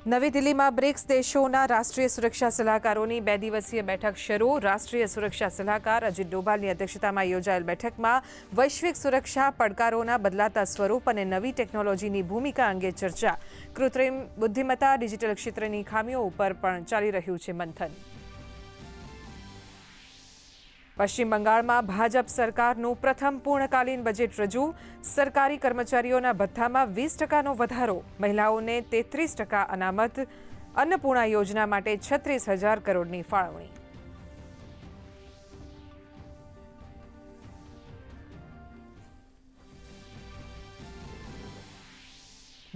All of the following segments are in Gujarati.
નવી દિલ્હીમાં બ્રિક્સ દેશોના રાષ્ટ્રીય સુરક્ષા સલાહકારોની 2 દિવસીય બેઠક શરૂ. રાષ્ટ્રીય સુરક્ષા સલાહકાર અજીત ડોભાલની અધ્યક્ષતામાં યોજાયેલ બેઠકમાં વૈશ્વિક સુરક્ષા પડકારોના બદલાતા સ્વરૂપ અને નવી ટેકનોલોજીની ભૂમિકા અંગે ચર્ચા. કૃત્રિમ બુદ્ધિમત્તા, ડિજિટલ ક્ષેત્રની ખામીઓ ઉપર પણ ચાલી રહ્યું છે મંથન. પશ્ચિમ બંગાળમાં ભાજપ સરકારનું પ્રથમ પૂર્ણકાલીન બજેટ રજૂ. સરકારી કર્મચારીઓના ભથ્થામાં 20% વધારો, મહિલાઓને 33% અનામત, અન્નપૂર્ણા યોજના માટે 36,000 કરોડની ફાળવણી.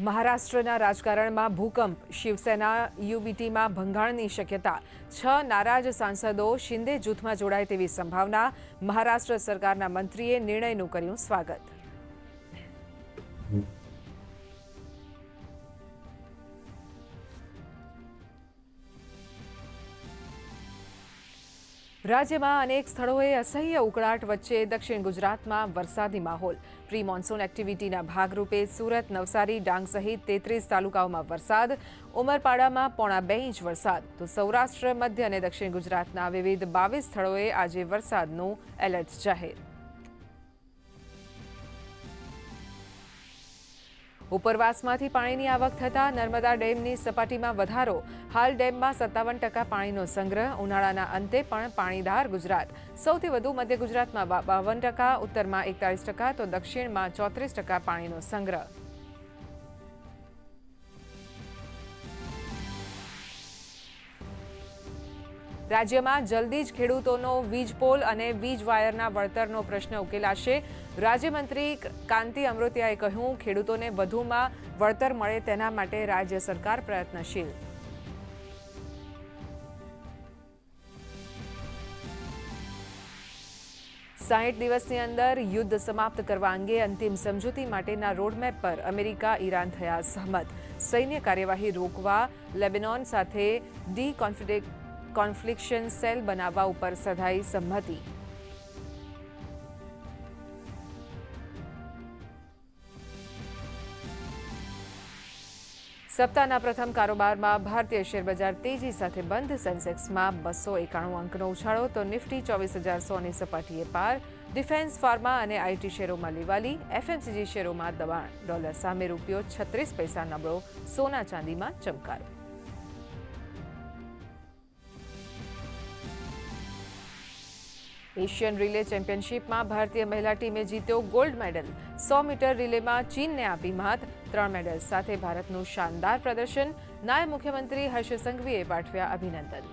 મહારાષ્ટ્રના રાજકારણમાં ભૂકંપ. શિવસેના યુબીટીમાં ભંગાણની શક્યતા. 6 નારાજ સાંસદો શિંદે જૂથમાં જોડાય તેવી સંભાવના. મહારાષ્ટ્ર સરકારના મંત્રીએ નિર્ણયનું કર્યું સ્વાગત. રાજ્યમાં અનેક સ્થળોએ અસહ્ય ઉકળાટ વચ્ચે દક્ષિણ ગુજરાતમાં વરસાદી માહોલ. પ્રી મોન્સૂન એક્ટિવિટીના ભાગરૂપે સુરત, નવસારી, ડાંગ સહિત 33 તાલુકાઓમાં વરસાદ. ઉમરપાડામાં 1.25 ઇંચ વરસાદ. તો સૌરાષ્ટ્ર, મધ્ય અને દક્ષિણ ગુજરાતના વિવિધ 22 સ્થળોએ આજે વરસાદનું એલર્ટ જાહેર. ઉપરવાસમાંથી પાણીની આવક થતાં નર્મદા ડેમની સપાટીમાં વધારો. હાલ ડેમમાં 57% પાણીનો સંગ્રહ. ઉનાળાના અંતે પણ પાણીદાર ગુજરાત. સૌથી વધુ મધ્ય ગુજરાતમાં 52%, ઉત્તરમાં 41% તો દક્ષિણમાં 34% પાણીનો સંગ્રહ. રાજ્યમાં જલ્દી જ ખેડૂતોનો વીજપોલ અને વીજ વાયરના વળતરનો પ્રશ્ન ઉકેલાશે. રાજ્યમંત્રી કાંતિ અમૃતિયાએ કહ્યું, ખેડૂતોને વધુમાં વળતર મળે તેના માટે રાજ્ય સરકાર પ્રયત્નશીલ. સાઠ દિવસની અંદર યુદ્ધ સમાપ્ત કરવા અંગે અંતિમ સમજૂતી માટેના રોડમેપ પર અમેરિકા, ઈરાન થયા સહમત. સૈન્ય કાર્યવાહી રોકવા લેબેનોન સાથે કોન્ફ્લિક્શન સેલ બનાવવા ઉપર સધાઈ સંમતિ. સપ્તાહના પ્રથમ કારોબારમાં ભારતીય શેરબજાર તેજી સાથે બંધ. સેન્સેક્સમાં 291 અંકનો ઉછાળો તો નિફ્ટી 24,100ની સપાટીએ પાર. ડિફેન્સ, ફાર્મા અને આઈટી શેરોમાં લેવાલી. એફએમસીજી શેરોમાં દબાણ. ડોલર સામે રૂપિયો 36 પૈસા નબળો. સોના ચાંદીમાં ચમકારો. એશિયન રિલે ચેમ્પિયનશિપમાં ભારતીય મહિલા ટીમે જીત્યો ગોલ્ડ મેડલ. 100 મીટર રિલેમાં ચીનને આપી માત. 3 મેડલ સાથે ભારતનું શાનદાર પ્રદર્શન. નાયબ મુખ્યમંત્રી હર્ષ સંઘવીએ પાઠવ્યા અભિનંદન.